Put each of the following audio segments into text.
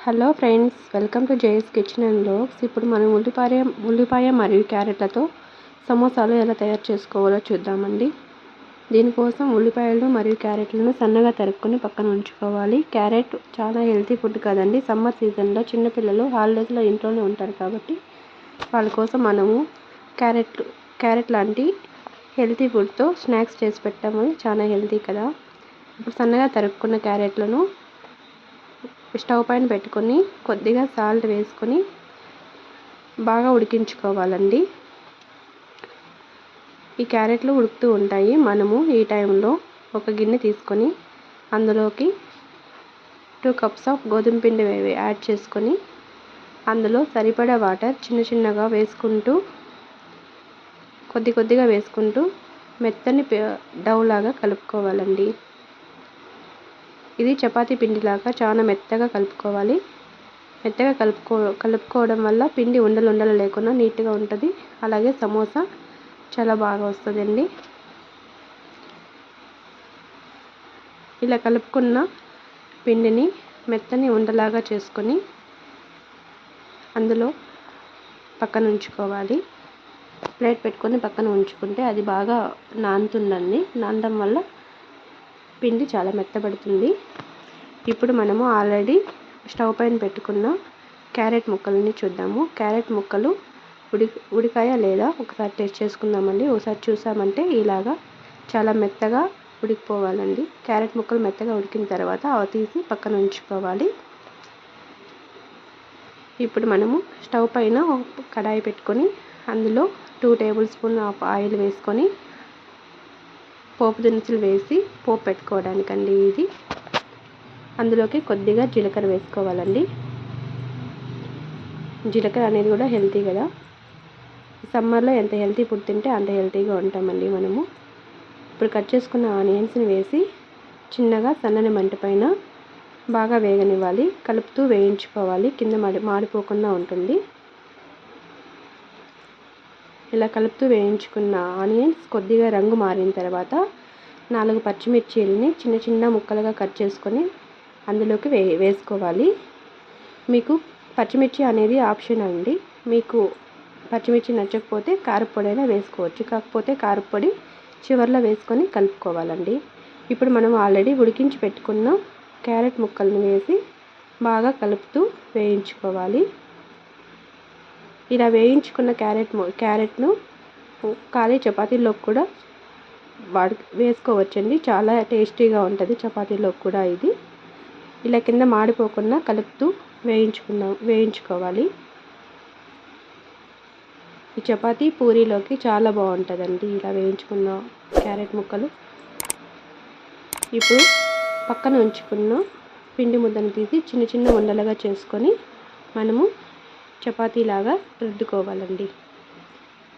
Hello friends, welcome to JS kitchen and vlogs. ఇప్పుడు మనం ఉల్లిపాయ మరియు క్యారెట్లతో సమోసాలు ఎలా తయారు చేసుకోవాలో చూద్దామండి. దీనికోసం ఉల్లిపాయలు మరియు క్యారెట్లను సన్నగా తరుక్కొని పక్కన ఉంచుకోవాలి. క్యారెట్ చాలా హెల్తీ ఫుడ్ కదండి. సమ్మర్ సీజన్లో చిన్నపిల్లలు హాలిడేస్లో ఇంట్లోనే ఉంటారు కాబట్టి వాళ్ళ కోసం మనము క్యారెట్ లాంటి హెల్తీ ఫుడ్తో స్నాక్స్ చేసి పెట్టాము. చాలా హెల్తీ కదా. ఇప్పుడు సన్నగా తరుక్కున్న క్యారెట్లను స్టవ్ పైన పెట్టుకొని కొద్దిగా సాల్ట్ వేసుకొని బాగా ఉడికించుకోవాలండి. ఈ క్యారెట్లు ఉడుకుతూ ఉంటాయి. మనము ఈ టైంలో ఒక గిన్నె తీసుకొని అందులోకి 2 కప్స్ ఆఫ్ గోధుమ పిండి యాడ్ చేసుకొని అందులో సరిపడా వాటర్ చిన్నగా వేసుకుంటూ కొద్దిగా వేసుకుంటూ మెత్తని డౌ లాగా కలుపుకోవాలండి. ఇది చపాతీ పిండిలాగా చాలా మెత్తగా కలుపుకోవాలి. మెత్తగా కలుపుకోవడం వల్ల పిండి ఉండలు లేకుండా నీట్గా ఉంటుంది. అలాగే సమోసా చాలా బాగా వస్తుందండి. ఇలా కలుపుకున్న పిండిని మెత్తని ఉండలాగా చేసుకొని అందులో పక్కన ఉంచుకోవాలి. ప్లేట్ పెట్టుకొని పక్కన ఉంచుకుంటే అది బాగా నానుతుందండి. నానడం వల్ల పిండి చాలా మెత్తబడుతుంది. ఇప్పుడు మనము ఆల్రెడీ స్టవ్ పైన పెట్టుకున్న క్యారెట్ ముక్కలని చూద్దాము. క్యారెట్ ముక్కలు ఉడికాయా లేదా ఒకసారి టెస్ట్ చేసుకుందామండి. ఒకసారి చూసామంటే ఇలాగా చాలా మెత్తగా ఉడికిపోవాలండి. క్యారెట్ ముక్కలు మెత్తగా ఉడికిన తర్వాత అవి తీసి పక్కన ఉంచుకోవాలి. ఇప్పుడు మనము స్టవ్ పైన కడాయి పెట్టుకొని అందులో 2 టేబుల్ స్పూన్ ఆఫ్ ఆయిల్ వేసుకొని పోపు దినుసులు వేసి పోపు పెట్టుకోవడానికండి ఇది. అందులోకి కొద్దిగా జీలకర్ర వేసుకోవాలండి. జీలకర్ర అనేది కూడా హెల్తీ కదా. సమ్మర్లో ఎంత హెల్తీ ఫుడ్ తింటే అంత హెల్తీగా ఉంటామండి మనము. ఇప్పుడు కట్ చేసుకున్న ఆనియన్స్ని వేసి చిన్నగా సన్నని మంట పైన బాగా వేగనివ్వాలి. కలుపుతూ వేయించుకోవాలి. కింద మాడిపోకుండా ఉంటుంది. ఇలా కలుపుతూ వేయించుకున్న ఆనియన్స్ కొద్దిగా రంగు మారిన తర్వాత 4 పచ్చిమిర్చీలని చిన్న ముక్కలుగా కట్ చేసుకొని అందులోకి వేసుకోవాలి. మీకు పచ్చిమిర్చి అనేది ఆప్షన్ అండి. మీకు పచ్చిమిర్చి నచ్చకపోతే కారపొడి అయినా వేసుకోవచ్చు. కాకపోతే కారపొడి చివర్లో వేసుకొని కలుపుకోవాలండి. ఇప్పుడు మనం ఆల్రెడీ ఉడికించి పెట్టుకున్న క్యారెట్ ముక్కలను వేసి బాగా కలుపుతూ వేయించుకోవాలి. ఇలా వేయించుకున్న క్యారెట్ను ఖాళీ చపాతీలోకి కూడా వేసుకోవచ్చండి. చాలా టేస్టీగా ఉంటుంది చపాతీలోకి కూడా ఇది. ఇలా కింద మాడిపోకుండా కలుపుతూ వేయించుకోవాలి. ఈ చపాతీ పూరీలోకి చాలా బాగుంటుందండి ఇలా వేయించుకున్న క్యారెట్ ముక్కలు. ఇప్పుడు పక్కన ఉంచుకున్న పిండి ముద్దను తీసి చిన్న ఉండలుగా చేసుకొని మనము చపాతీలాగా రుద్దుకోవాలండి.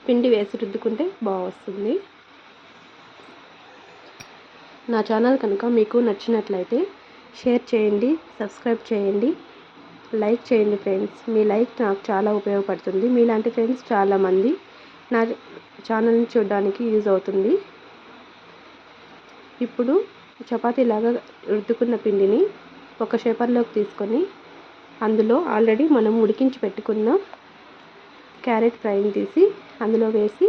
పిండి వేసి రుద్దుకుంటే బాగా వస్తుంది. నా ఛానల్ కనుక మీకు నచ్చినట్లయితే షేర్ చేయండి, సబ్స్క్రైబ్ చేయండి, లైక్ చేయండి ఫ్రెండ్స్. మీ లైక్ నాకు చాలా ఉపయోగపడుతుంది. మీలాంటి ఫ్రెండ్స్ చాలామంది నా ఛానల్ని చూడడానికి యూజ్ అవుతుంది. ఇప్పుడు చపాతీలాగా రుద్దుకున్న పిండిని ఒక షేపర్లోకి తీసుకొని అందులో ఆల్రెడీ మనం ఉడికించి పెట్టుకున్న క్యారెట్ ఫ్రైని తీసి అందులో వేసి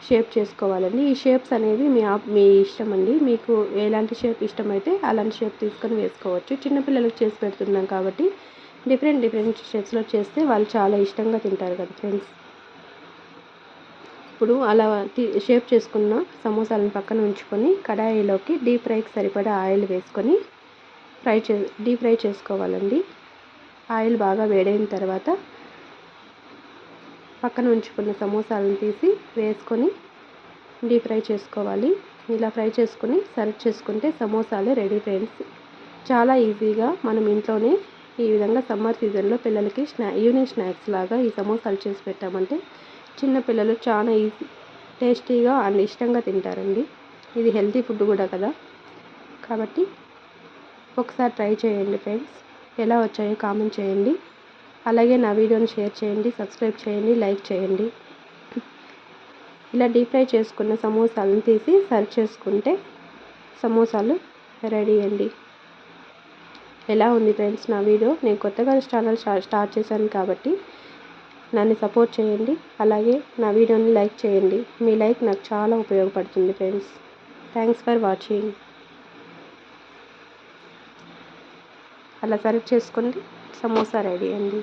షేప్ చేసుకోవాలండి. ఈ షేప్స్ అనేవి మీ ఇష్టం అండి. మీకు ఎలాంటి షేప్ ఇష్టమైతే అలాంటి షేప్ తీసుకొని వేసుకోవచ్చు. చిన్నపిల్లలకు చేసి పెడుతున్నాం కాబట్టి డిఫరెంట్ షేప్స్లో చేస్తే వాళ్ళు చాలా ఇష్టంగా తింటారు కదా ఫ్రెండ్స్. ఇప్పుడు అలా షేప్ చేసుకున్న సమోసాలను పక్కన ఉంచుకొని కడాయిలోకి డీప్ ఫ్రైకి సరిపడా ఆయిల్ వేసుకొని డీప్ ఫ్రై చేసుకోవాలండి. ఆయిల్ బాగా వేడైన తర్వాత పక్కన ఉంచుకున్న సమోసాలను తీసి వేసుకొని డీప్ ఫ్రై చేసుకోవాలి. ఇలా ఫ్రై చేసుకొని సర్వ్ చేసుకుంటే సమోసాలు రెడీ ఫ్రెండ్స్. చాలా ఈజీగా మనం ఇంట్లోనే ఈ విధంగా సమ్మర్ సీజన్లో పిల్లలకి ఈవినింగ్ స్నాక్స్ లాగా ఈ సమోసాలు చేసి పెట్టామంటే చిన్నపిల్లలు చాలా టేస్టీగా అండ్ ఇష్టంగా తింటారండి. ఇది హెల్తీ ఫుడ్ కూడా కదా. కాబట్టి ఒకసారి ట్రై చేయండి ఫ్రెండ్స్. ఎలా వచ్చాయో కామెంట్ చేయండి. అలాగే నా వీడియోని షేర్ చేయండి, సబ్స్క్రైబ్ చేయండి, లైక్ చేయండి. ఇలా డీప్ ఫ్రై చేసుకున్న సమోసాలను తీసి సర్వ్ చేసుకుంటే సమోసాలు రెడీ అండి. ఎలా ఉంది ఫ్రెండ్స్ నా వీడియో? నేను కొత్తగా ఛానల్ స్టార్ట్ చేశాను కాబట్టి నన్ను సపోర్ట్ చేయండి. అలాగే నా వీడియోని లైక్ చేయండి. మీ లైక్ నాకు చాలా ఉపయోగపడుతుంది ఫ్రెండ్స్. Thanks for watching. అలా సెలెక్ట్ చేసుకోండి. సమోసా రెడీ అండి.